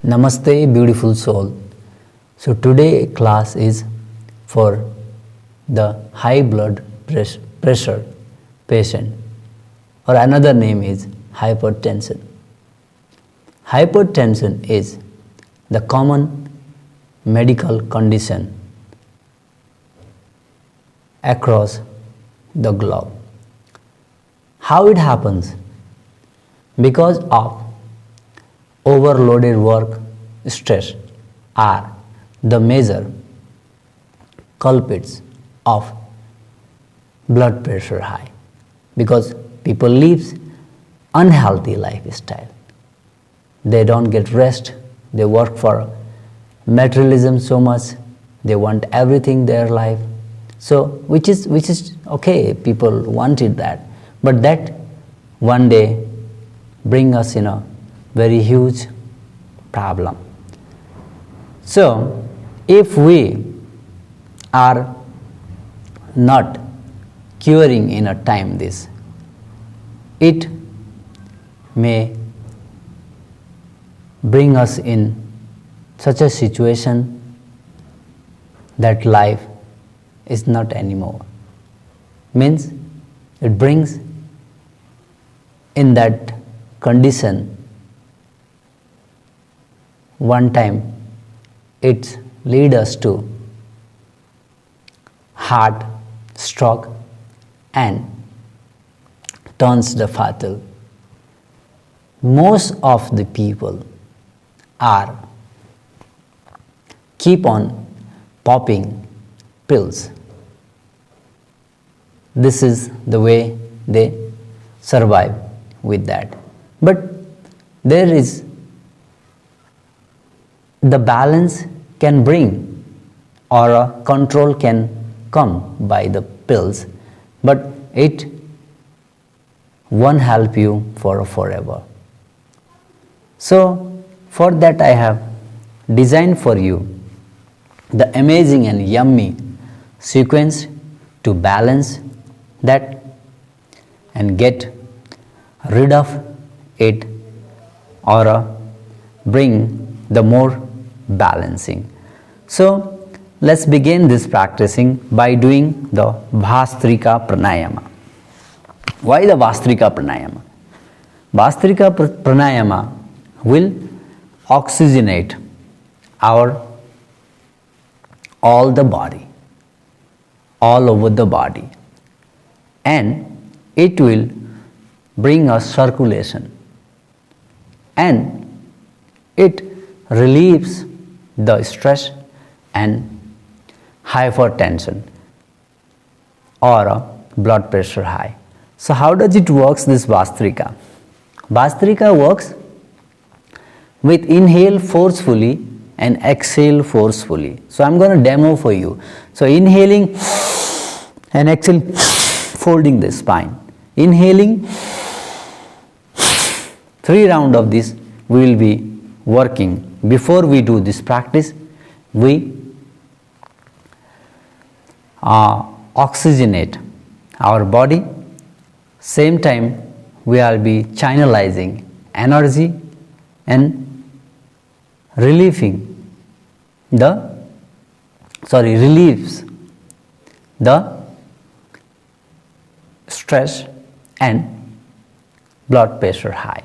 Namaste, beautiful soul. So today class is for the high blood pressure patient, or another name is hypertension. Hypertension is the common medical condition across the globe. How it happens? Because of overloaded work, stress are the major culprits of blood pressure high, because people live unhealthy lifestyle. They don't get rest, they work for materialism so much, they want everything their life. So which is okay, people wanted that, but that one day bring us in a very huge problem. So if we are not curing in a time this, it may bring us in such a situation that life is not anymore. Means it brings in that condition one time, it leads us to heart stroke and turns the fatal. Most of the people are keep on popping pills. This is the way they survive with that. But there is the balance can bring, or a control can come by the pills, but it won't help you for forever. So for that I have designed for you the amazing and yummy sequence to balance that and get rid of it, or bring the more balancing. So let's begin this practicing by doing the Bhastrika Pranayama. Why the Bhastrika Pranayama? Bhastrika Pranayama will oxygenate our all the body, all over the body, and it will bring us circulation, and it relieves the stress and hypertension or blood pressure high. So how does it works, this Bhastrika? Bhastrika works with inhale forcefully and exhale forcefully. So I'm going to demo for you. So inhaling and exhale, folding the spine. Inhaling, 3 rounds of this we will be working. Before we do this practice, we oxygenate our body. Same time we will be channelizing energy and relieves the stress and blood pressure high.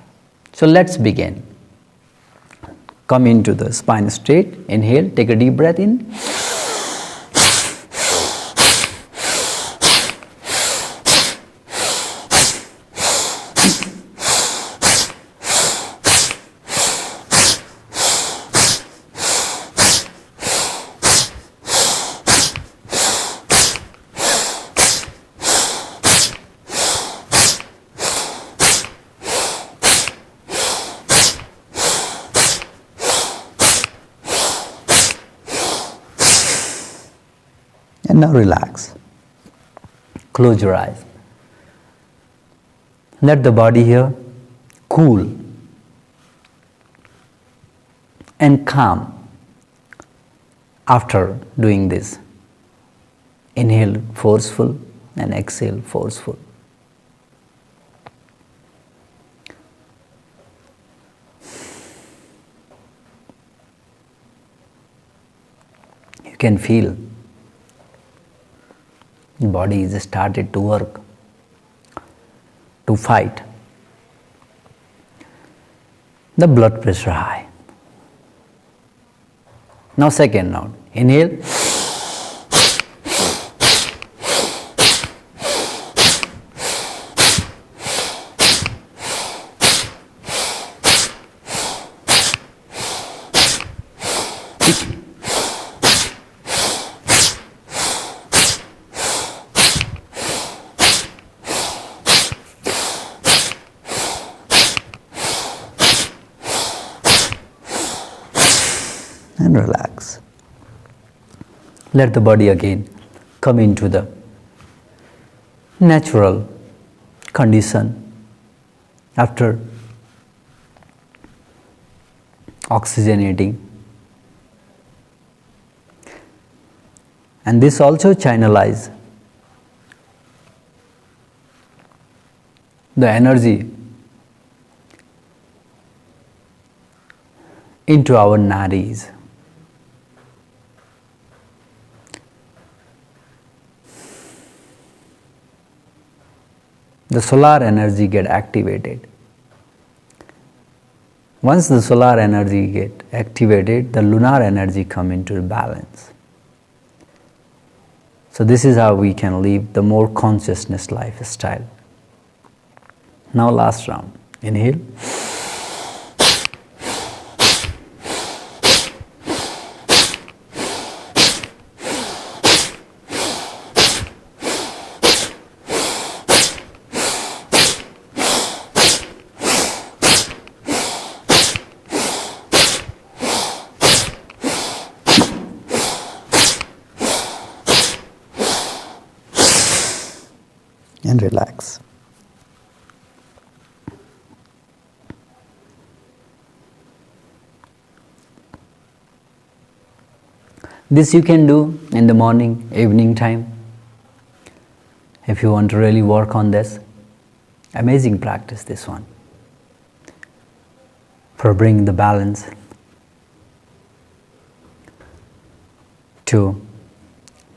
So let's begin. Come into the spine straight. Inhale, take a deep breath in. And now relax. Close your eyes. Let the body here cool and calm after doing this. Inhale forceful and exhale forceful. can feel body is started to work, to fight. The blood pressure high. Now second round. Inhale. And relax. Let the body again come into the natural condition after oxygenating. And this also channelize the energy into our nadis. The solar energy get activated. Once the solar energy get activated, the lunar energy come into balance. So this is how we can live the more consciousness lifestyle. Now last round. Inhale. And relax. This you can do in the morning, evening time. If you want to really work on this, amazing practice this one for bringing the balance to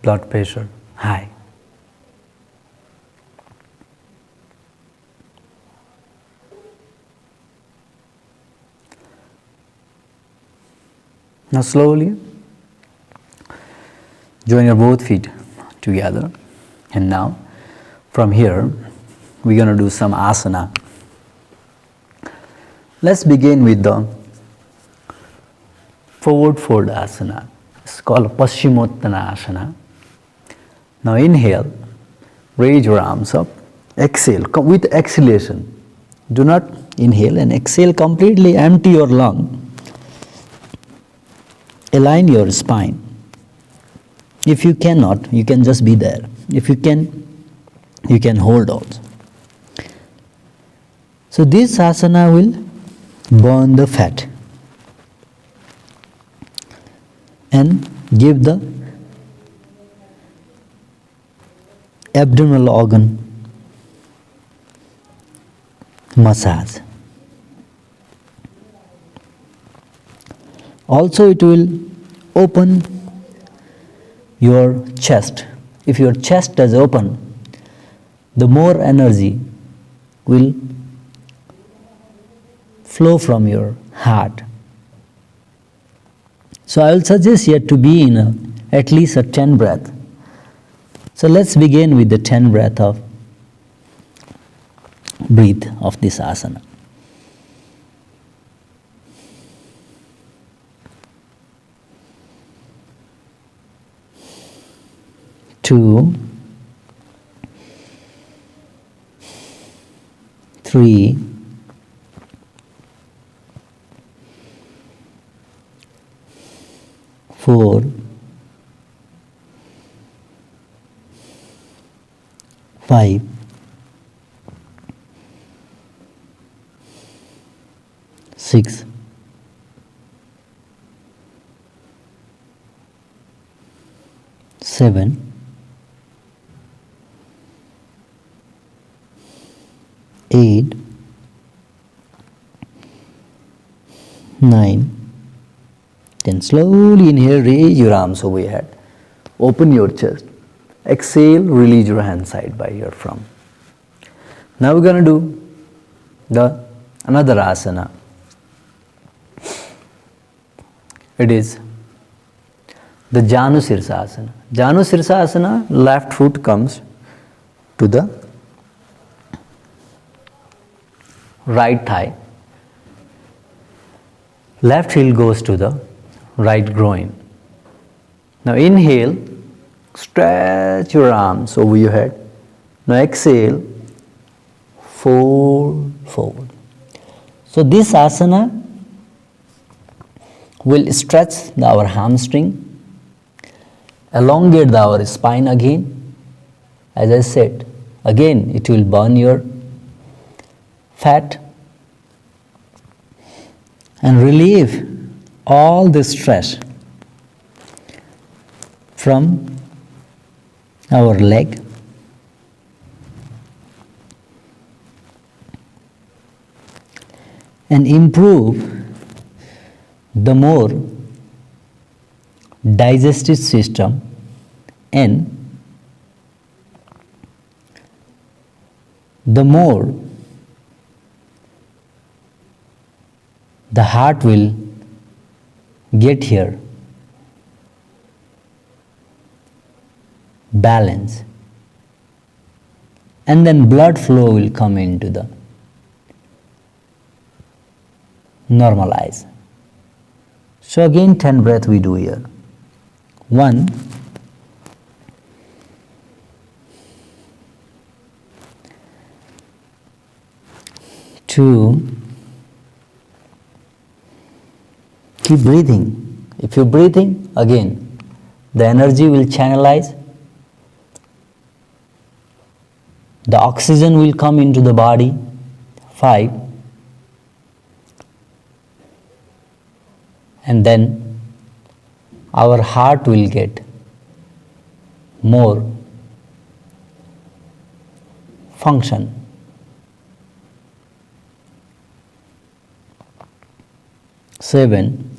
blood pressure high. Now slowly join your both feet together, and now from here we're going to do some asana. Let's begin with the forward fold asana. It's called Paschimottanasana asana. Now inhale, raise your arms up, exhale with exhalation. Do not inhale and exhale completely, empty your lung. Align your spine. If you cannot, you can just be there. If you can, you can hold also. So this asana will burn the fat and give the abdominal organ massage. Also it will open your chest. If your chest is open, the more energy will flow from your heart. So I will suggest you to be in at least a 10 breath. So let's begin with the 10 breath of breathe of this asana. 2, 3, 4, 5, 6, 7, 8, 9, then slowly inhale, raise your arms over your head. Open your chest. Exhale, release your hand side by your from. Now we're going to do another asana. It is the Janu Sirsasana. Janu Sirsasana, left foot comes to the right thigh. Left heel goes to the right groin. Now inhale, stretch your arms over your head. Now exhale, fold forward. So this asana will stretch our hamstring, elongate our spine again. As I said, again it will burn your fat and relieve all the stress from our leg. And improve the more digestive system, and the more the heart will get here balance, and then blood flow will come into the normalize. So again 10 breath we do here. 1, 2, keep breathing. If you're breathing, again the energy will channelize, the oxygen will come into the body. 5, and then our heart will get more function. 7,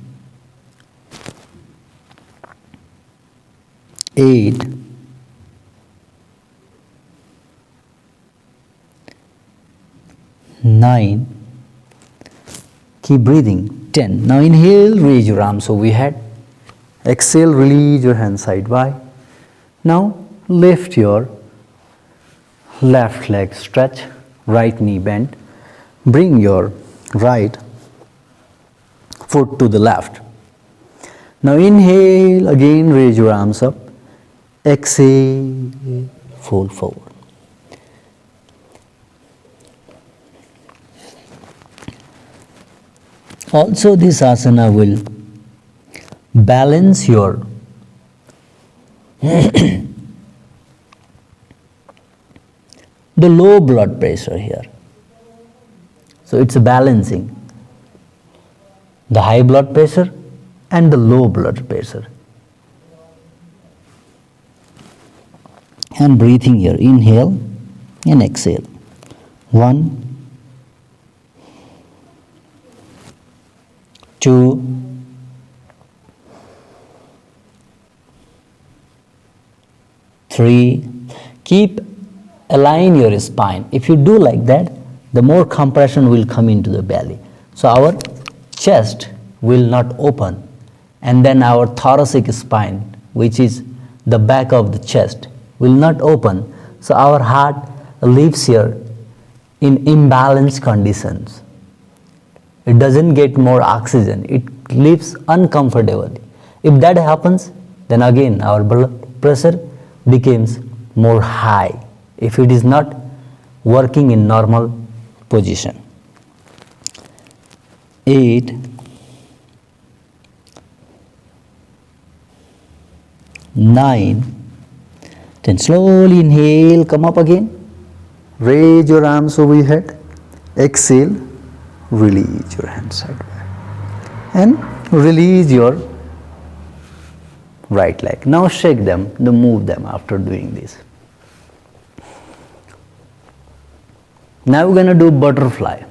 8, 9, keep breathing. 10. Now inhale, raise your arms over your head. Exhale, release your hand sidewise. Now lift your left leg, stretch, right knee bend. Bring your right foot to the left. Now inhale, again raise your arms up. Exhale, fold forward. Also this asana will balance your the low blood pressure here. So it's a balancing the high blood pressure and the low blood pressure. And breathing here, inhale and exhale. 1, 2, 3. Keep align your spine. If you do like that, the more compression will come into the belly. So our chest will not open, and then our thoracic spine, which is the back of the chest, will not open. So our heart lives here in imbalanced conditions. It doesn't get more oxygen. It lives uncomfortably. If that happens, then again our blood pressure becomes more high if it is not working in normal position. 8, 9, 10. Slowly inhale, come up again. Raise your arms over your head. Exhale, release your hands sideways. And release your right leg. Now shake them, move them after doing this. Now we're going to do butterfly.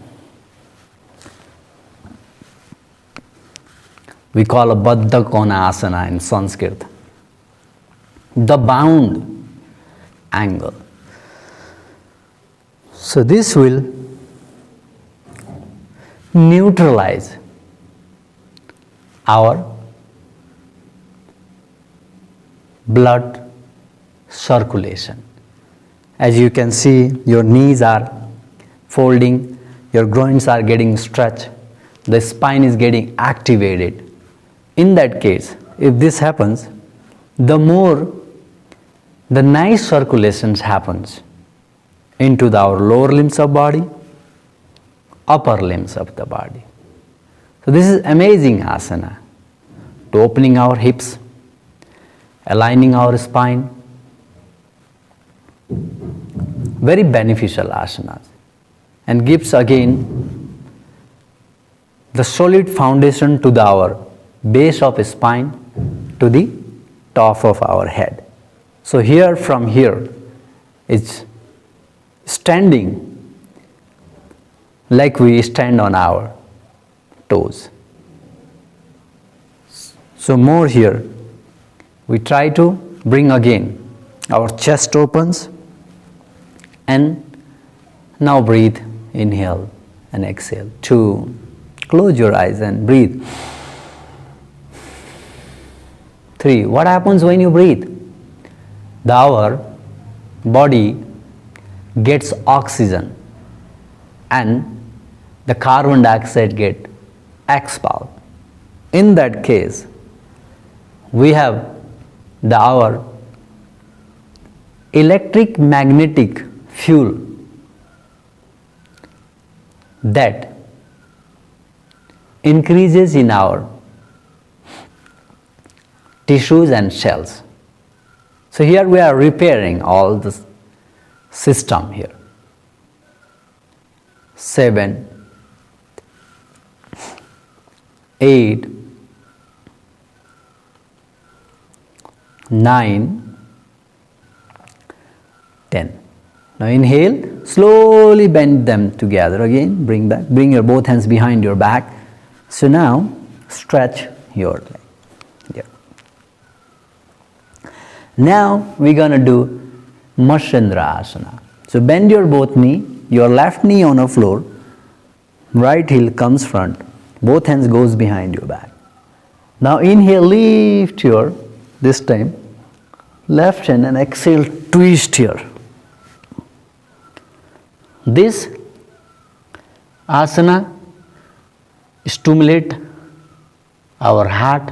We call a Baddha Kona Asana in Sanskrit. the bound angle. So this will neutralize our blood circulation. As you can see, your knees are folding, your groins are getting stretched, the spine is getting activated. In that case, if this happens, the more the nice circulations happens into our lower limbs of body, upper limbs of the body. So this is amazing asana to opening our hips, aligning our spine. Very beneficial asanas, and gives again the solid foundation to our base of spine to the top of our head. So here, from here, it's standing like we stand on our toes. So more here, we try to bring again our chest opens, and now breathe, inhale and exhale. 2, close your eyes and breathe. 3, what happens when you breathe? Our body gets oxygen and the carbon dioxide get expelled. In that case, we have our electric magnetic fuel that increases in our tissues and cells. So here we are repairing all the system here. 7, 8, 9, 10. Now inhale, slowly bend them together again, bring back, bring your both hands behind your back. So now stretch your leg. Here. Now we're gonna do Matsyendrasana asana. So bend your both knee, your left knee on the floor, right heel comes front, both hands goes behind your back. Now inhale, lift your, this time, left hand and exhale, twist here. This asana stimulate our heart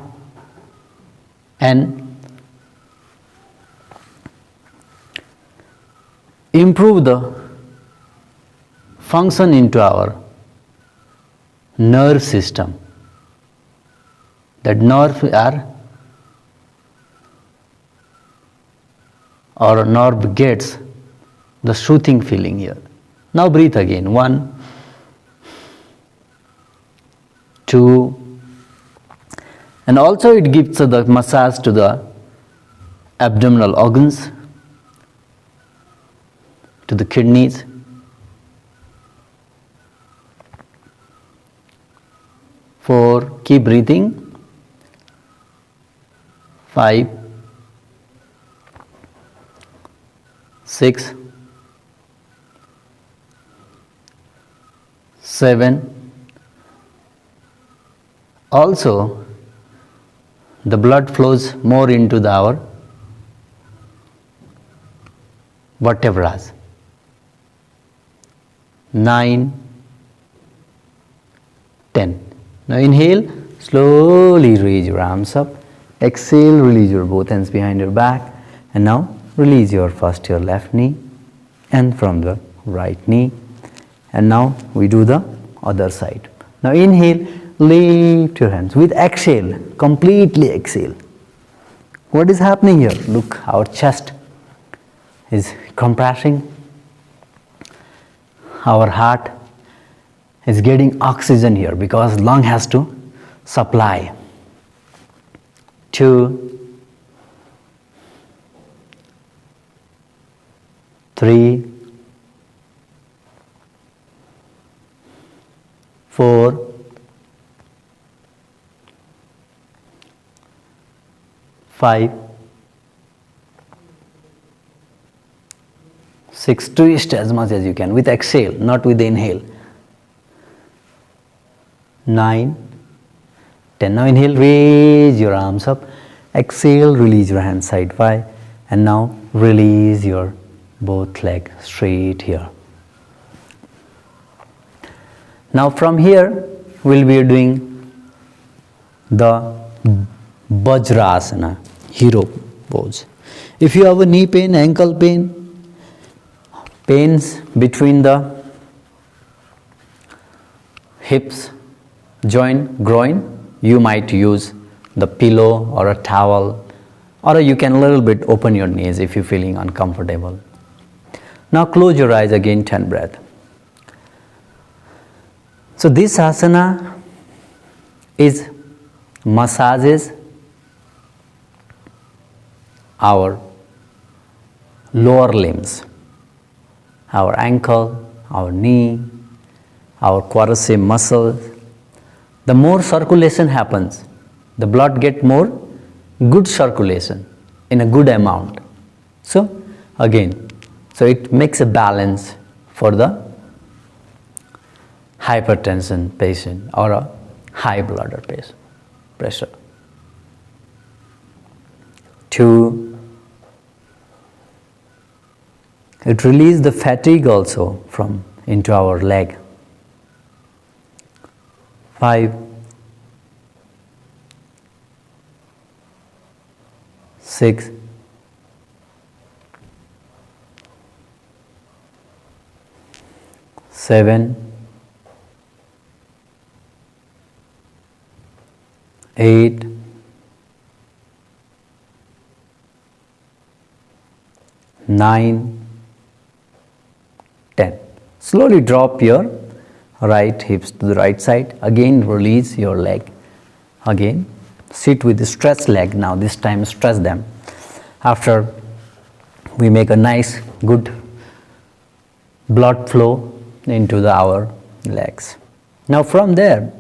and improve the function into our nerve system. That nerve or nerve gets the soothing feeling here. Now breathe again. 1, 2, and also it gives the massage to the abdominal organs, to the kidneys. 4, keep breathing. 5, 6, 7. Also, the blood flows more into our vertebrae. 9, 10. Now inhale, slowly raise your arms up. Exhale, release your both hands behind your back. And now release your first your left knee and from the right knee. And now we do the other side. Now inhale, lift your hands. With exhale, completely exhale. What is happening here? Look, our chest is compressing. Our heart is getting oxygen here because lung has to supply. 2, 3, 4, 5, 6, twist as much as you can with exhale, not with inhale. 9, 10. Now inhale, raise your arms up. Exhale, release your hands sidewise. And now release your both legs straight here. Now from here, we'll be doing the Vajrasana, hero pose. If you have a knee pain, ankle pain, pains between the hips, joint, groin, you might use the pillow or a towel, or you can a little bit open your knees if you're feeling uncomfortable. Now close your eyes again, 10 breaths. So this asana is massages our lower limbs, our ankle, our knee, our quadricep muscles. The more circulation happens, the blood get more good circulation in a good amount. So again, so it makes a balance for the hypertension patient or a high blood pressure. 2, it releases the fatigue also from into our leg. 5, 6, 7, 8, 9, 10. Slowly drop your right hips to the right side. Again, release your leg. Again, sit with the stretched leg. Now this time stretch them. After we make a nice, good blood flow into our legs. Now from there,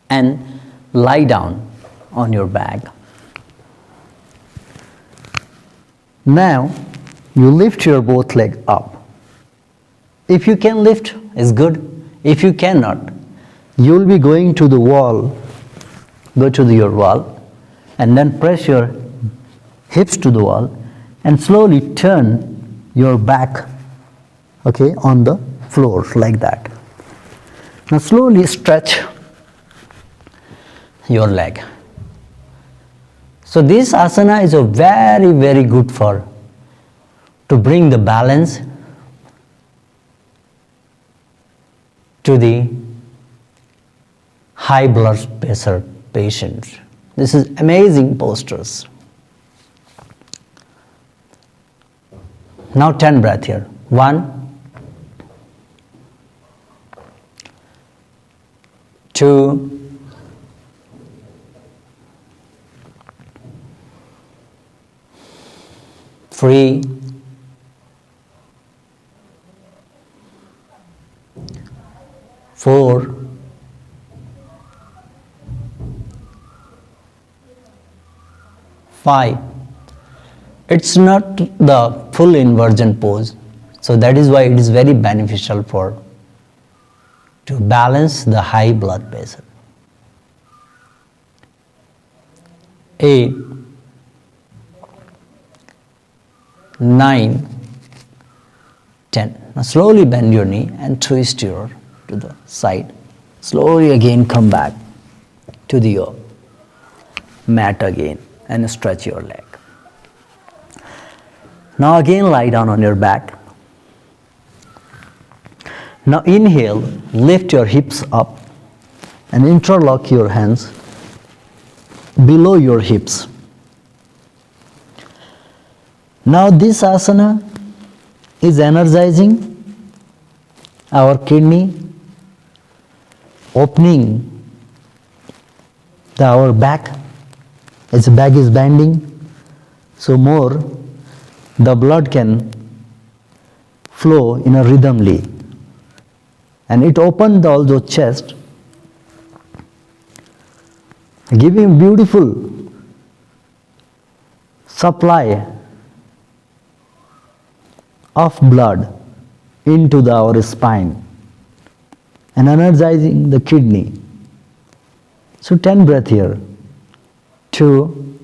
and lie down on your back. Now you lift your both legs up. If you can lift, it's good. If you cannot, you will be going to the wall. Go to your wall and then press your hips to the wall and slowly turn your back, okay, on the floor like that. Now slowly stretch your leg. So this asana is a very, very good to bring the balance to the high blood pressure patients. This is amazing postures. Now 10 breath here. 1, 2, 3, 4, 5. It's not the full inversion pose, so that is why it is very beneficial to balance the high blood pressure. 8, 9, 10. Now slowly bend your knee and twist to the side. Slowly again come back to the mat again and stretch your leg. Now again lie down on your back. Now inhale, lift your hips up and interlock your hands below your hips. Now this asana is energizing our kidney, opening our back. Its back is bending, so more the blood can flow in a rhythmly, and it opened also chest, giving beautiful supply of blood into our spine and energizing the kidney. So 10 breath here. 2,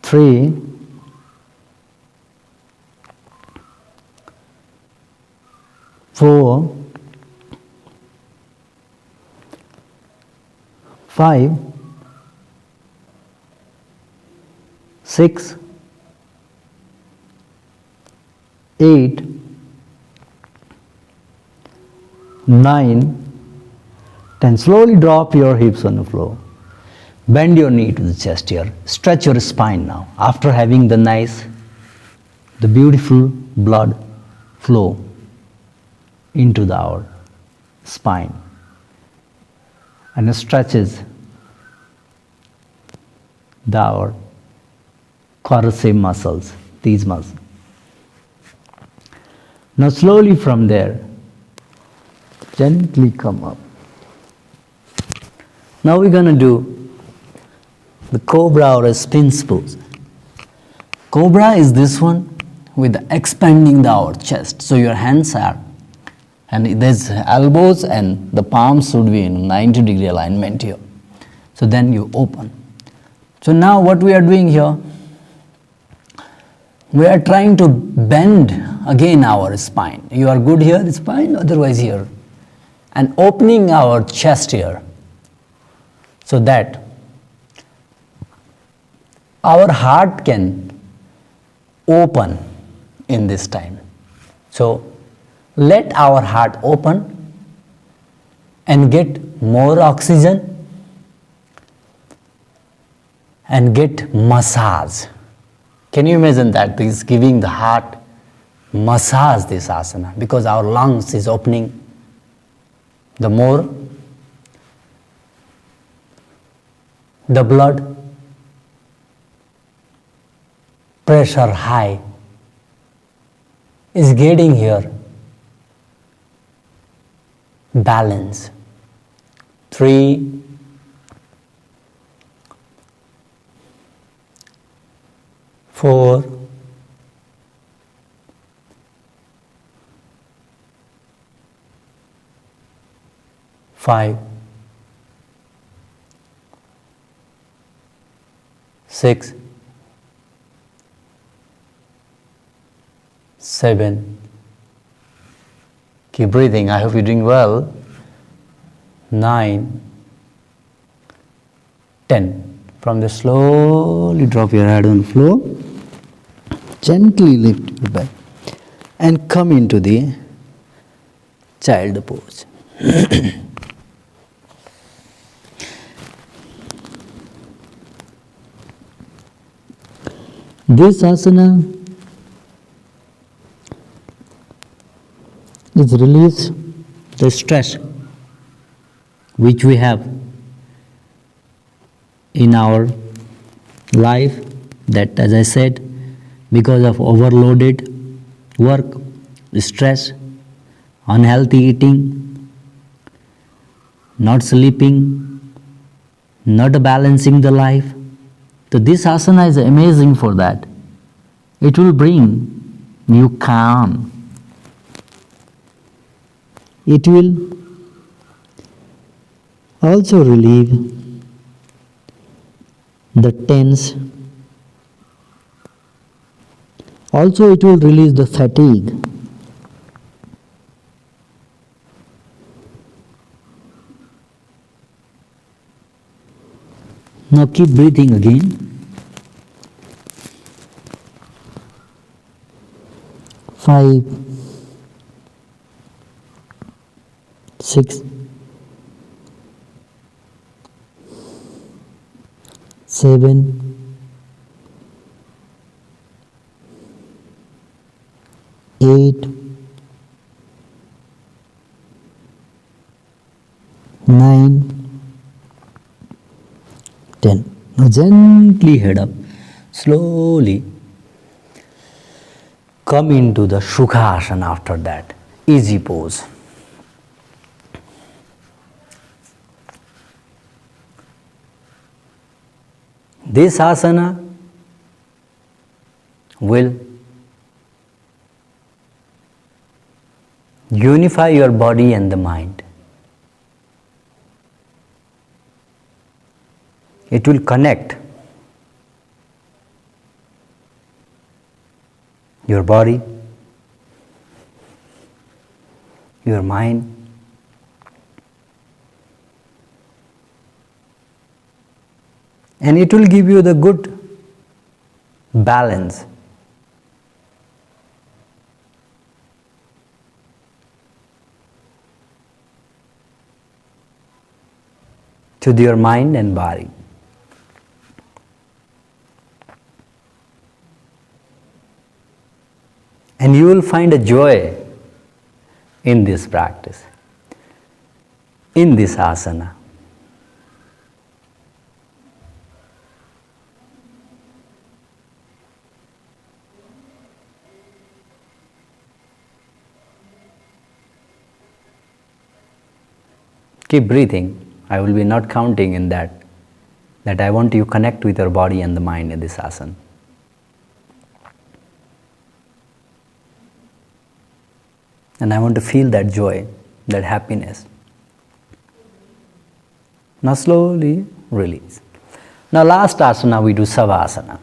3, 4, 5, 6, 8, 9, 10. Slowly drop your hips on the floor. Bend your knee to the chest here. Stretch your spine now. After having the beautiful blood flow into our spine. And it stretches our quadricep muscles, these muscles. Now slowly from there, gently come up. Now we're going to do the cobra or a sphinx pose. Cobra is this one with expanding our chest. So your hands are, and there's elbows and the palms should be in 90-degree alignment here. So then you open. So now what we are doing here, we are trying to bend again our spine. You are good here, the spine, otherwise here. And opening our chest here, so that our heart can open in this time. So let our heart open and get more oxygen and get massage. Can you imagine that? This is giving the heart massage, this asana, because our lungs is opening. The more the blood pressure high is getting here balance. 3, 4, 5, 6, 7. Keep breathing. I hope you're doing well. 9, 10. From the slowly drop your head on the floor. Gently lift your back and come into the child pose. This asana is release the stress which we have in our life, that, as I said, because of overloaded work, stress, unhealthy eating, not sleeping, not balancing the life. So this asana is amazing for that. It will bring you calm. It will also relieve the tense. Also it will release the fatigue. Now keep breathing again. 5, 6, 7, 8, 9, 10. Now gently head up. Slowly come into the Sukhasana after that. Easy pose. This asana will unify your body and the mind. It will connect your body, your mind, and it will give you the good balance. To your mind and body. And you will find a joy in this practice, in this asana. Keep breathing. I will be not counting in that I want you to connect with your body and the mind in this asana. And I want to feel that joy, that happiness. Now slowly release. Now last asana we do Savasana.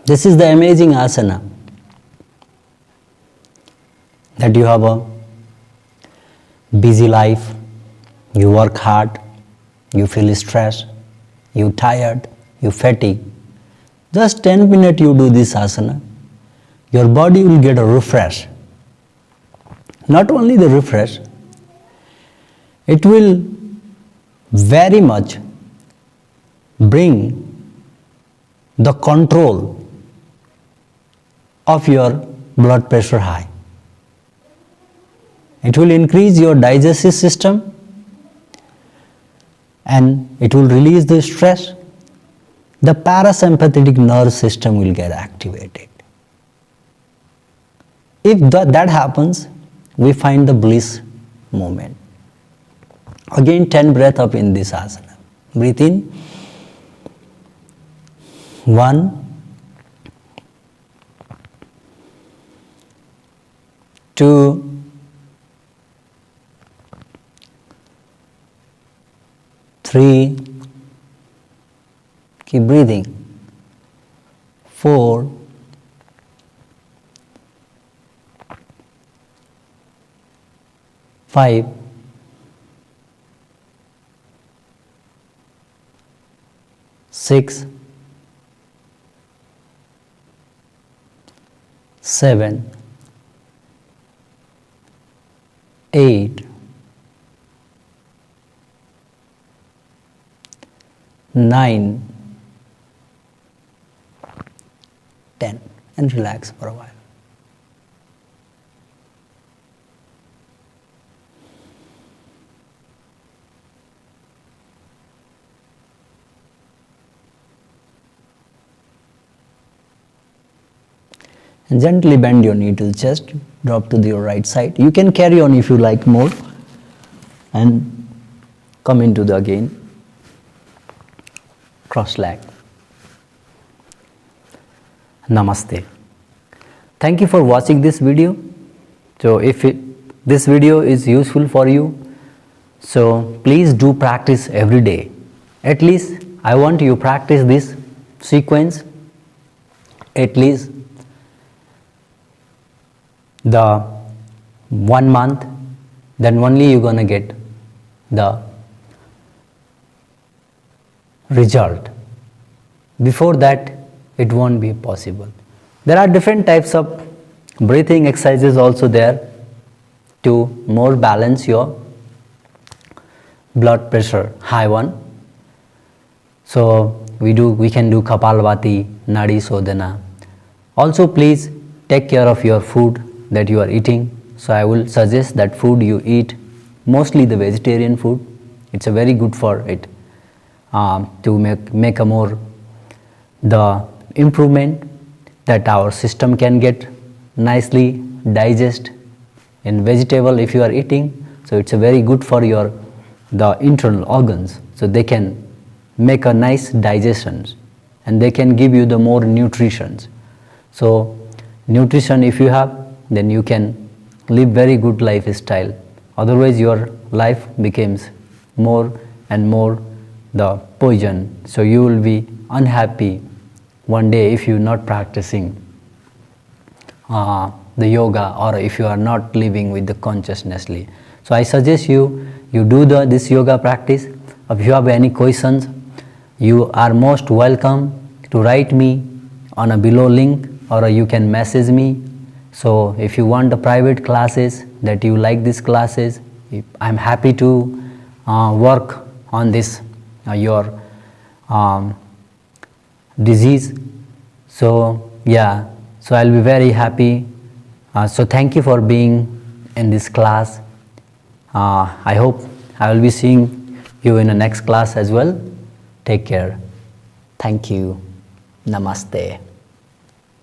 This is the amazing asana that you have a busy life, you work hard, you feel stressed, you tired, you fatigue. Just 10 minutes you do this asana, your body will get a refresh. Not only the refresh, it will very much bring the control of your blood pressure high. It will increase your digestive system and it will release the stress. The parasympathetic nerve system will get activated. If that happens, we find the bliss moment. Again 10 breath up in this asana. Breathe in. 1, 2, 3, keep breathing, 4, 5, 6, 7, 8, 9, 10, and relax for a while. And gently bend your knee to the chest, drop to your right side. You can carry on if you like more and come into the again cross leg. Namaste. Thank you for watching this video. So if this video is useful for you, so please do practice every day. At least I want you to practice this sequence at least the 1 month, then only you're gonna get the result. Before that, it won't be possible. There are different types of breathing exercises also there to more balance your blood pressure, high one. So we can do Kapalbhati, Nadi Sodhana. Also please take care of your food that you are eating. So I will suggest that food you eat, mostly the vegetarian food. It's a very good for it to make a more the improvement that our system can get nicely digest in vegetable if you are eating. So it's a very good for your the internal organs, so they can make a nice digestion and they can give you the more nutrition. So nutrition if you have, then you can live very good lifestyle. Otherwise your life becomes more and more the poison. So you will be unhappy one day if you are not practicing the yoga, or if you are not living with the consciousnessly. So I suggest you do this yoga practice. If you have any questions, you are most welcome to write me on a below link, or you can message me. So if you want the private classes, that you like these classes, I'm happy to work on this your disease. So yeah, so I'll be very happy. So thank you for being in this class. I hope I will be seeing you in the next class as well. Take care. Thank you. Namaste.